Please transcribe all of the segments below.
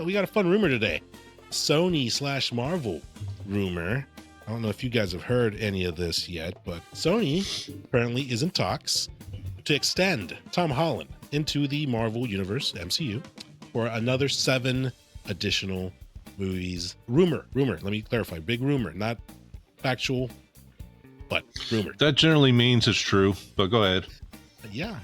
We got a fun rumor today. Sony / Marvel rumor. I don't know if you guys have heard any of this yet, but Sony apparently is in talks to extend Tom Holland into the Marvel Universe, MCU, for another 7 additional movies. Rumor. Let me clarify. Big rumor, not factual, but rumor. That generally means it's true, but go ahead. Yeah.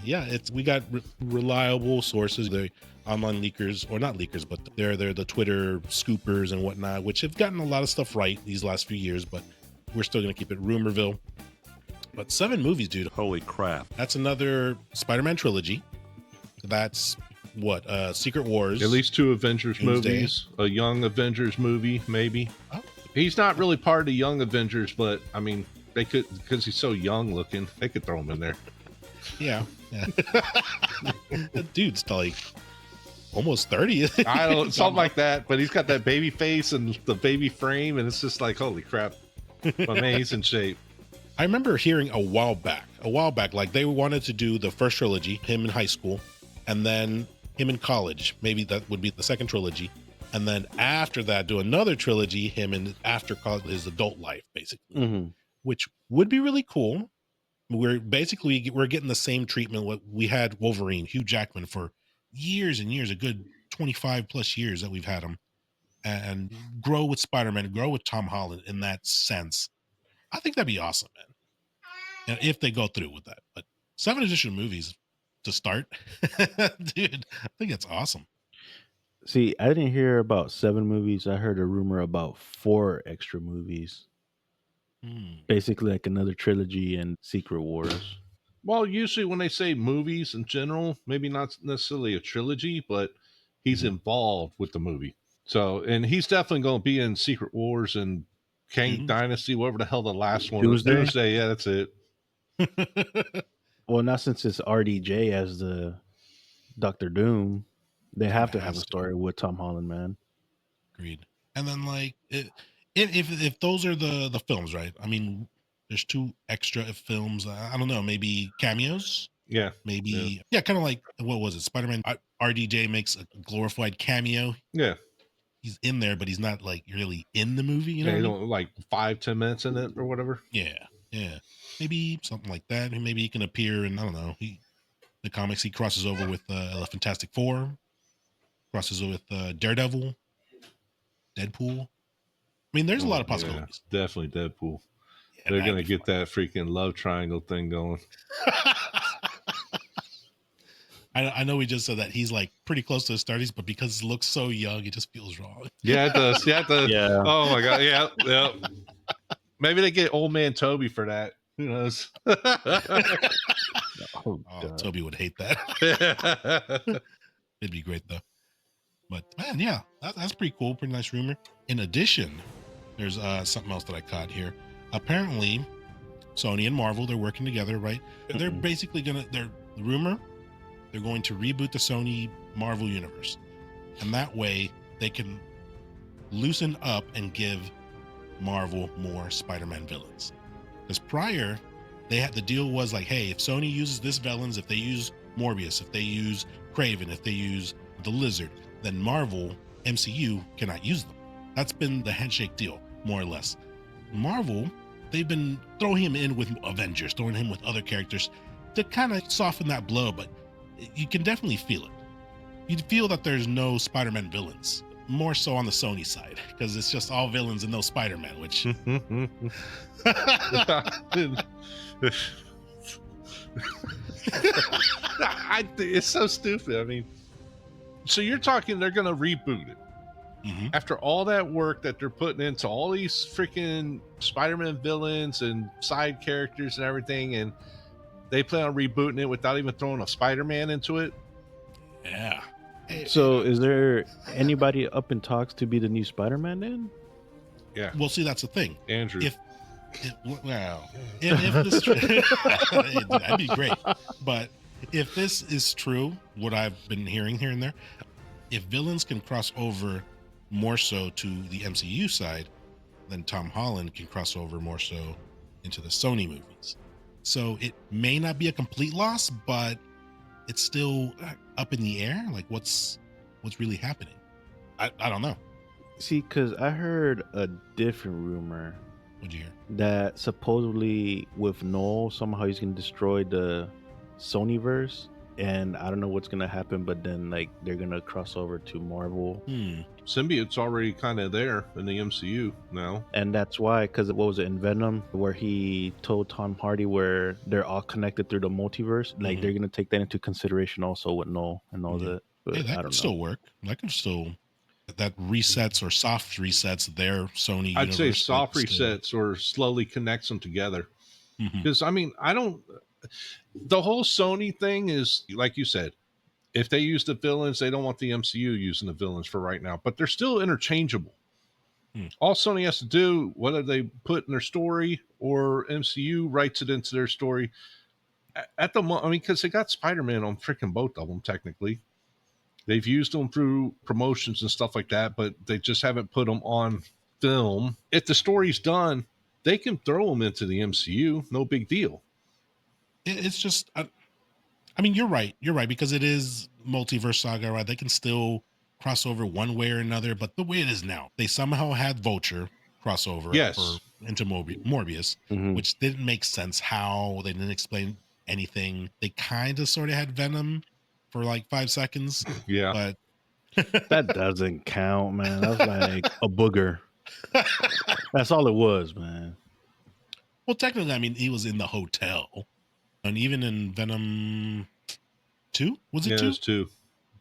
We got reliable sources. They're online leakers, or not leakers, but they're the Twitter scoopers and whatnot, which have gotten a lot of stuff right these last few years, but we're still going to keep it rumorville. But 7 movies, dude. Holy crap. That's another Spider-Man trilogy. That's what? Secret Wars. At least 2 Avengers Doomsday. movies, a Young Avengers movie, maybe. Oh. He's not really part of the Young Avengers, but I mean, they could, because he's so young looking, they could throw him in there. Yeah. That dude's like almost 30. I don't, something like that, but he's got that baby face and the baby frame, and it's just like, holy crap. But man, he's in shape. I remember hearing a while back, like they wanted to do the first trilogy, him in high school, and then him in college. Maybe that would be the second trilogy. And then after that, do another trilogy, him in after college, his adult life, basically, which would be really cool. We're getting the same treatment what we had Wolverine, Hugh Jackman, for years and years, a good 25 plus years that we've had him, and grow with Spider-Man, grow with Tom Holland in that sense. I think that'd be awesome, man. And if they go through with that, but 7 additional movies to start, dude, I think that's awesome. See, I didn't hear about 7 movies. I heard a rumor about 4 extra movies. Basically like another trilogy and Secret Wars. Well, usually when they say movies in general, maybe not necessarily a trilogy, but he's involved with the movie. So, and he's definitely going to be in Secret Wars and Kang Dynasty, whatever the hell the last one was. Doomsday, yeah, that's it. Well, not since it's RDJ as the Doctor Doom, they have to have a story with Tom Holland, man. Agreed. And then like if those are the films, right? I mean, there's 2 extra films. I don't know, maybe cameos. Yeah, maybe kind of like, what was it? Spider-Man. RDJ makes a glorified cameo. Yeah, he's in there, but he's not like really in the movie. You know, you don't like 5-10 minutes in it or whatever. Yeah. Maybe something like that. Maybe he can appear in, I don't know. The comics, he crosses over with Fantastic Four, crosses with Daredevil, Deadpool. I mean, there's a lot of possibilities. Yeah, definitely Deadpool. Yeah, they're going to get that freaking love triangle thing going. I know we just said that he's like pretty close to his 30s, but because he looks so young, it just feels wrong. Yeah, it does. Yeah. Oh my God. Yeah. Maybe they get old man Toby for that. Who knows? Toby would hate that. It'd be great though. But man, yeah, that's pretty cool. Pretty nice rumor. In addition, there's something else that I caught here. Apparently, Sony and Marvel, they're working together, right? They're basically they're going to reboot the Sony Marvel universe. And that way they can loosen up and give Marvel more Spider-Man villains. Because prior, the deal was like, hey, if Sony uses this villains, if they use Morbius, if they use Kraven, if they use the Lizard, then Marvel, MCU cannot use them. That's been the handshake deal, more or less. Marvel, they've been throwing him in with Avengers, throwing him with other characters to kind of soften that blow, but you can definitely feel it. You'd feel that there's no Spider-Man villains, more so on the Sony side, because it's just all villains and no Spider-Man, which... It's so stupid. I mean, so you're talking they're going to reboot it. After all that work that they're putting into all these freaking Spider-Man villains and side characters and everything, and they plan on rebooting it without even throwing a Spider-Man into it? Yeah. So is there anybody up in talks to be the new Spider-Man then? Yeah. Well, see, that's the thing. Andrew. If this that'd be great. But if this is true, what I've been hearing here and there, if villains can cross over more so to the MCU side, then Tom Holland can cross over more so into the Sony movies. So it may not be a complete loss, but it's still up in the air. Like what's really happening? I don't know. See, because I heard a different rumor. What'd you hear? That supposedly with Noel, somehow he's going to destroy the Sonyverse. And I don't know what's going to happen, but then like they're going to cross over to Marvel. Symbiote's already kind of there in the MCU now. And that's why, because what was it in Venom, where he told Tom Hardy where they're all connected through the multiverse. Like they're going to take that into consideration also with Noel and all that. But hey, that I could don't still know. work. That could still, that resets or soft resets their Sony I'd say universe. soft resets or slowly connects them together. Because, I mean, the whole Sony thing is, like you said, if they use the villains, they don't want the MCU using the villains for right now, but they're still interchangeable. All Sony has to do, whether they put in their story or MCU writes it into their story at the moment, I mean, because they got Spider-Man on freaking both of them, technically. They've used them through promotions and stuff like that, but they just haven't put them on film. If the story's done, they can throw them into the MCU. No big deal. It's just, I mean, you're right. You're right, because it is multiverse saga, right? They can still cross over one way or another, but the way it is now, they somehow had Vulture crossover into Morbius, which didn't make sense. How they didn't explain anything. They kind of sort of had Venom for like 5 seconds. Yeah. But that doesn't count, man. That's like a booger. That's all it was, man. Well, technically, I mean, he was in the hotel. And even in Venom 2, was it 2? Yeah, it was 2.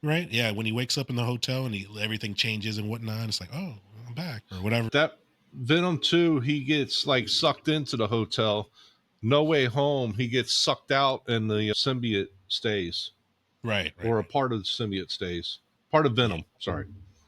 Right? Yeah, when he wakes up in the hotel and everything changes and whatnot, it's like, oh, I'm back or whatever. That Venom 2, he gets like sucked into the hotel. No Way Home, he gets sucked out and the symbiote stays. Right. Or a part of the symbiote stays. Part of Venom, sorry.